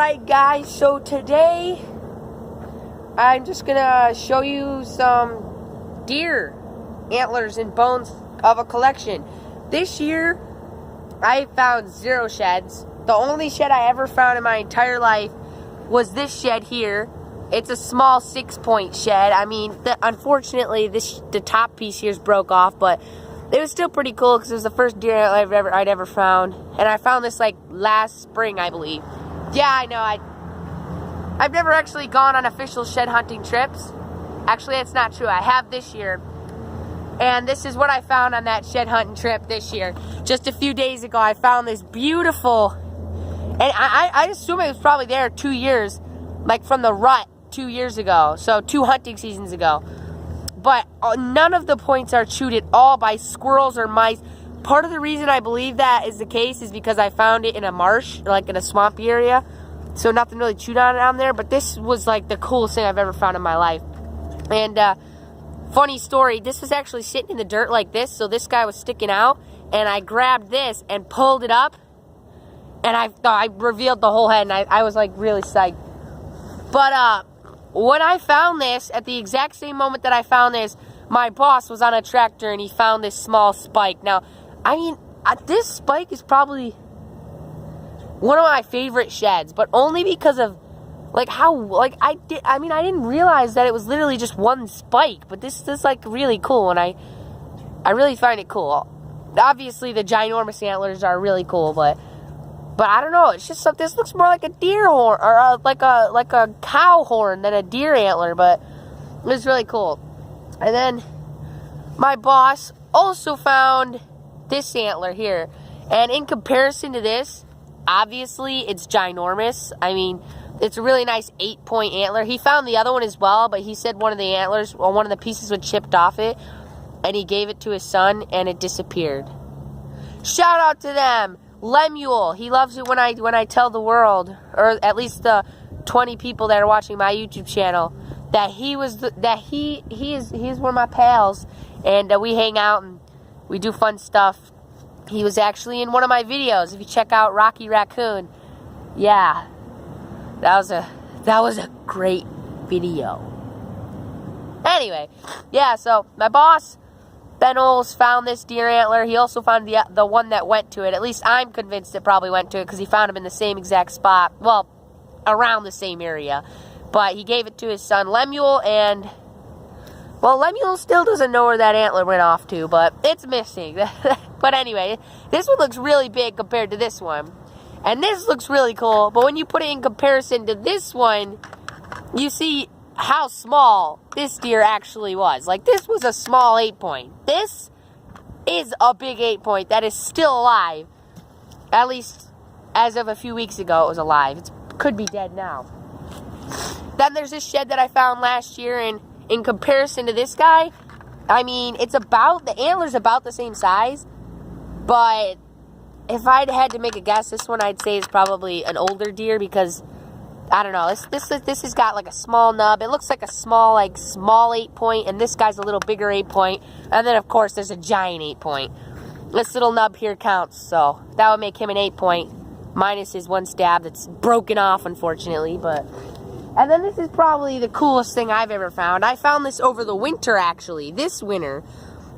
Alright guys, so today I'm just gonna show you some deer antlers and bones of a collection. This year I found 0 sheds. The only shed I ever found in my entire life was this shed here. It's a small 6-point shed. I mean, unfortunately the top piece here is broke off, but it was still pretty cool because it was the first deer antler I'd ever found. And I found this like last spring, I believe. Yeah, I know, I've never actually gone on official shed hunting trips. Actually, that's not true. I have this year. And this is what I found on that shed hunting trip this year. Just a few days ago, I found this beautiful, and I assume it was probably there 2 years, like from the rut 2 years ago. So 2 hunting seasons ago. But none of the points are chewed at all by squirrels or mice. Part of the reason I believe that is the case is because I found it in a marsh, like in a swampy area. So nothing really chewed on there. But this was like the coolest thing I've ever found in my life. And funny story, this was actually sitting in the dirt like this. So this guy was sticking out. And I grabbed this and pulled it up. And I revealed the whole head. And I was like really psyched. But when I found this, at the exact same moment that I found this, my boss was on a tractor and he found this small spike. Now, I mean, this spike is probably one of my favorite sheds, but only because of like how, like I didn't realize that it was literally just one spike, but this is like really cool, and I really find it cool. Obviously, the ginormous antlers are really cool, but I don't know. It's just something. This looks more like a deer horn or like a cow horn than a deer antler, but it's really cool. And then my boss also found this antler here, and in comparison to this, obviously it's ginormous. I mean, it's a really nice 8-point antler. He found the other one as well, but he said one of the antlers, or one of the pieces was chipped off it, and he gave it to his son, and it disappeared. Shout out to them. Lemuel, he loves it when I tell the world, or at least the 20 people that are watching my YouTube channel, that he is one of my pals, and we hang out and we do fun stuff. He was actually in one of my videos. If you check out Rocky Raccoon, yeah, that was a great video. Anyway, yeah. So my boss, Ben Oles, found this deer antler. He also found the one that went to it. At least I'm convinced it probably went to it because he found him in the same exact spot. Well, around the same area. But he gave it to his son Lemuel, and well, Lemuel still doesn't know where that antler went off to, but it's missing. But anyway, this one looks really big compared to this one. And this looks really cool, but when you put it in comparison to this one, you see how small this deer actually was. Like, this was a small 8-point. This is a big 8-point that is still alive. At least, as of a few weeks ago, it was alive. It could be dead now. Then there's this shed that I found last year, and in comparison to this guy, I mean, the antler's about the same size, but if I'd had to make a guess, this one I'd say is probably an older deer because, I don't know, this has got like a small nub. It looks like a small 8-point, and this guy's a little bigger 8-point, and then of course there's a giant 8-point. This little nub here counts, so that would make him an 8-point, minus his one stab that's broken off, unfortunately, but... And then this is probably the coolest thing I've ever found. I found this over the winter, actually, this winter.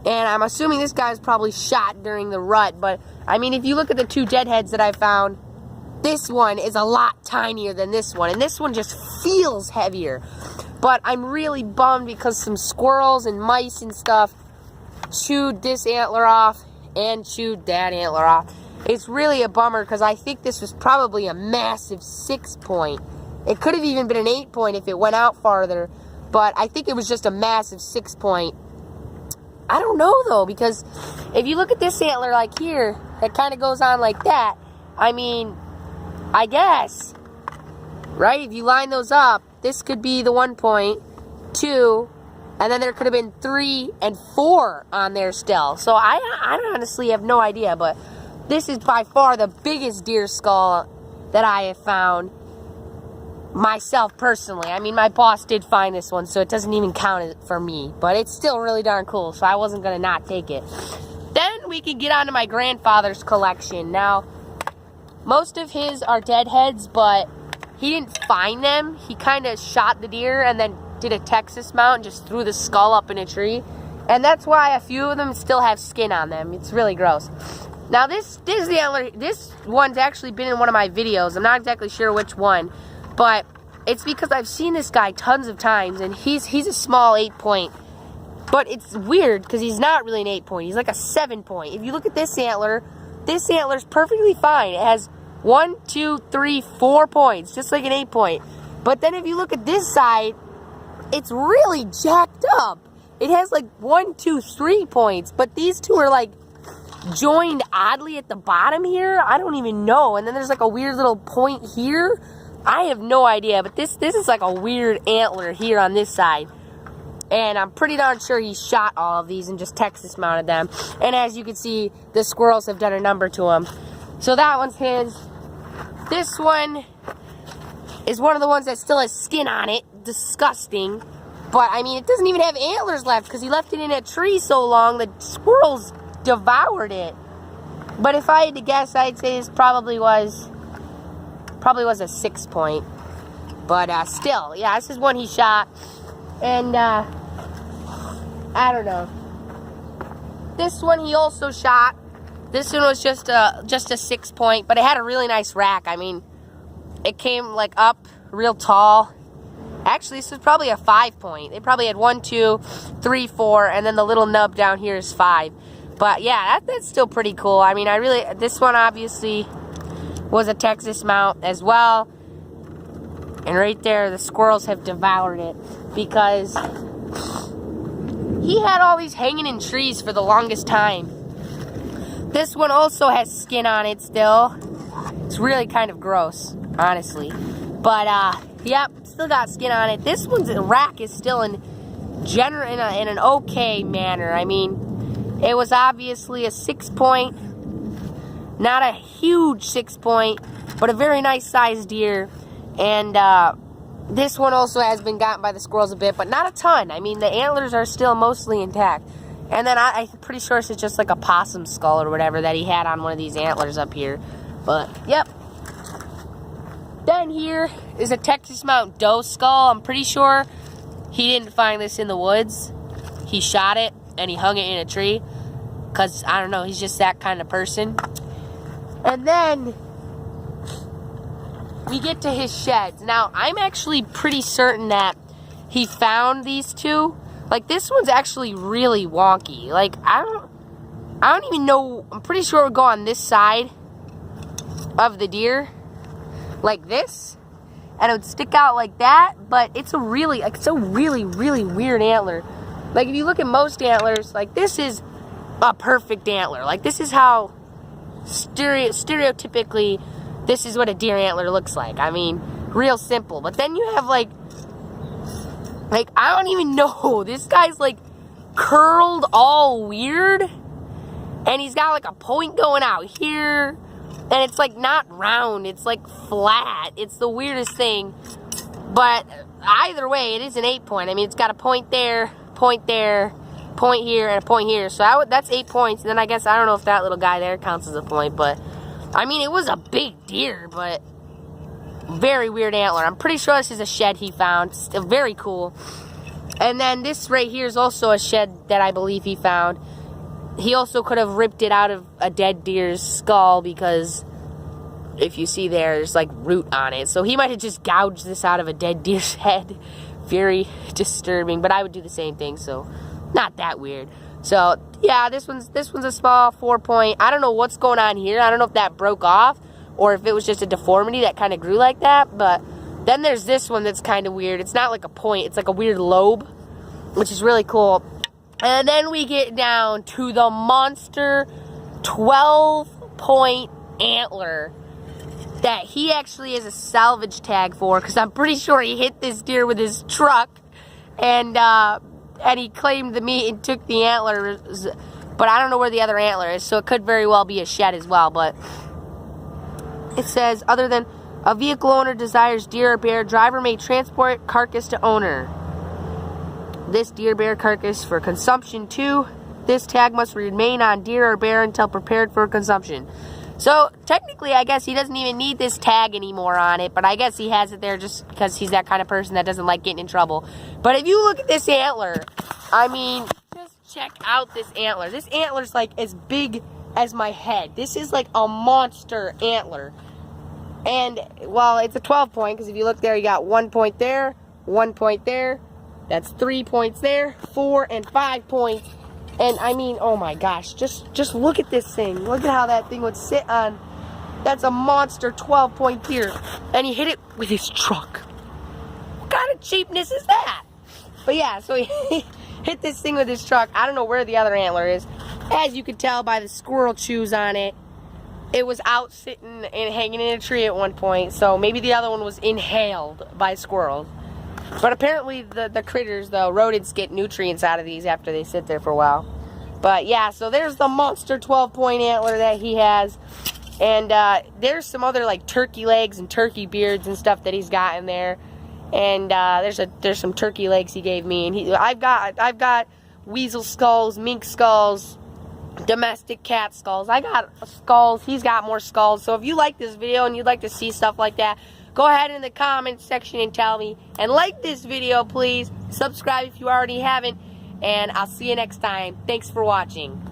And I'm assuming this guy was probably shot during the rut. But, I mean, if you look at the 2 deadheads that I found, this one is a lot tinier than this one. And this one just feels heavier. But I'm really bummed because some squirrels and mice and stuff chewed this antler off and chewed that antler off. It's really a bummer because I think this was probably a massive 6-point. It could have even been an 8-point if it went out farther, but I think it was just a massive 6-point. I don't know, though, because if you look at this antler like here, that kind of goes on like that, I mean, I guess, right? If you line those up, this could be the 1 point, 2, and then there could have been 3 and 4 on there still. So I honestly have no idea, but this is by far the biggest deer skull that I have found. Myself personally. I mean, my boss did find this one, so it doesn't even count it for me. But it's still really darn cool, so I wasn't going to not take it. Then we can get on to my grandfather's collection. Now, most of his are deadheads, but he didn't find them. He kind of shot the deer and then did a Texas mount and just threw the skull up in a tree. And that's why a few of them still have skin on them. It's really gross. Now this antler, this one's actually been in one of my videos. I'm not exactly sure which one, but it's because I've seen this guy tons of times, and he's a small 8-point. But it's weird because he's not really an 8-point. He's like a 7-point. If you look at this antler's perfectly fine. It has 1, 2, 3, 4 points, just like an 8-point. But then if you look at this side, it's really jacked up. It has like 1, 2, 3 points, but these two are like joined oddly at the bottom here. I don't even know. And then there's like a weird little point here. I have no idea, but this is like a weird antler here on this side. And I'm pretty darn sure he shot all of these and just Texas mounted them. And as you can see, the squirrels have done a number to him. So that one's his. This one is one of the ones that still has skin on it. Disgusting. But, I mean, it doesn't even have antlers left because he left it in a tree so long that squirrels devoured it. But if I had to guess, I'd say this probably was a 6-point. But still, yeah, this is one he shot. And I don't know. This one he also shot. This one was just a 6-point, but it had a really nice rack. I mean, it came like up real tall. Actually, this is probably a 5-point. They probably had 1, 2, 3, 4, and then the little nub down here is 5. But yeah, that's still pretty cool. I mean, this one obviously was a Texas mount as well. And right there, the squirrels have devoured it because he had all these hanging in trees for the longest time. This one also has skin on it still. It's really kind of gross, honestly. But, yep, still got skin on it. This one's rack is still in an okay manner. I mean, it was obviously a 6-point, not a huge 6-point, but a very nice sized deer. And this one also has been gotten by the squirrels a bit, but not a ton. I mean, the antlers are still mostly intact. And then I'm pretty sure it's just like a possum skull or whatever that he had on one of these antlers up here. But, yep. Then here is a Texas Mount doe skull. I'm pretty sure he didn't find this in the woods. He shot it and he hung it in a tree. Because, I don't know, he's just that kind of person. And then we get to his sheds. Now, I'm actually pretty certain that he found these two. Like, this one's actually really wonky. Like, I don't even know. I'm pretty sure it would go on this side of the deer. Like this. And it would stick out like that. But it's a really, really weird antler. Like, if you look at most antlers, like, this is a perfect antler. Like, this is how stereotypically this is what a deer antler looks like. I mean, real simple. But then you have, like, I don't even know. This guy's, like, curled all weird. And he's got, like, a point going out here. And it's, like, not round. It's, like, flat. It's the weirdest thing. But either way, it is an 8-point. I mean, it's got a point there, point here, and a point here. So that's 8 points. And then I guess, I don't know if that little guy there counts as a point. But, I mean, it was a big deer, but very weird antler. I'm pretty sure this is a shed he found. Still very cool. And then this right here is also a shed that I believe he found. He also could have ripped it out of a dead deer's skull because if you see there's like root on it. So he might have just gouged this out of a dead deer's head. Very disturbing, but I would do the same thing, so not that weird. So yeah, this one's a small 4-point. I don't know what's going on here. I don't know if that broke off or if it was just a deformity that kind of grew like that. But then there's this one that's kind of weird. It's not like a point. It's like a weird lobe, which is really cool. And then we get down to the monster 12-point antler that he actually has a salvage tag for, because I'm pretty sure he hit this deer with his truck and he claimed the meat and took the antlers, but I don't know where the other antler is, so it could very well be a shed as well. But it says, other than a vehicle owner desires deer or bear, driver may transport carcass to owner. This deer bear carcass for consumption too. This tag must remain on deer or bear until prepared for consumption. So, technically, I guess he doesn't even need this tag anymore on it, but I guess he has it there just because he's that kind of person that doesn't like getting in trouble. But if you look at this antler, I mean, just check out this antler. This antler's like as big as my head. This is like a monster antler. And, well, it's a 12 point, because if you look there, you got 1 point there, 1 point there. That's 3 points there, 4 and 5 points. And I mean, oh my gosh, just look at this thing. Look at how that thing would sit on. That's a monster 12-point deer. And he hit it with his truck. What kind of cheapness is that? But yeah, so he hit this thing with his truck. I don't know where the other antler is. As you can tell by the squirrel chews on it, it was out sitting and hanging in a tree at one point. So maybe the other one was inhaled by squirrels. But apparently the critters, the rodents, get nutrients out of these after they sit there for a while. But yeah, so there's the monster 12-point antler that he has. And there's some other like turkey legs and turkey beards and stuff that he's got in there. And there's some turkey legs he gave me. And I've got weasel skulls, mink skulls, domestic cat skulls. I got skulls. He's got more skulls. So if you like this video and you'd like to see stuff like that, go ahead in the comments section and tell me. And like this video, please. Subscribe if you already haven't. And I'll see you next time. Thanks for watching.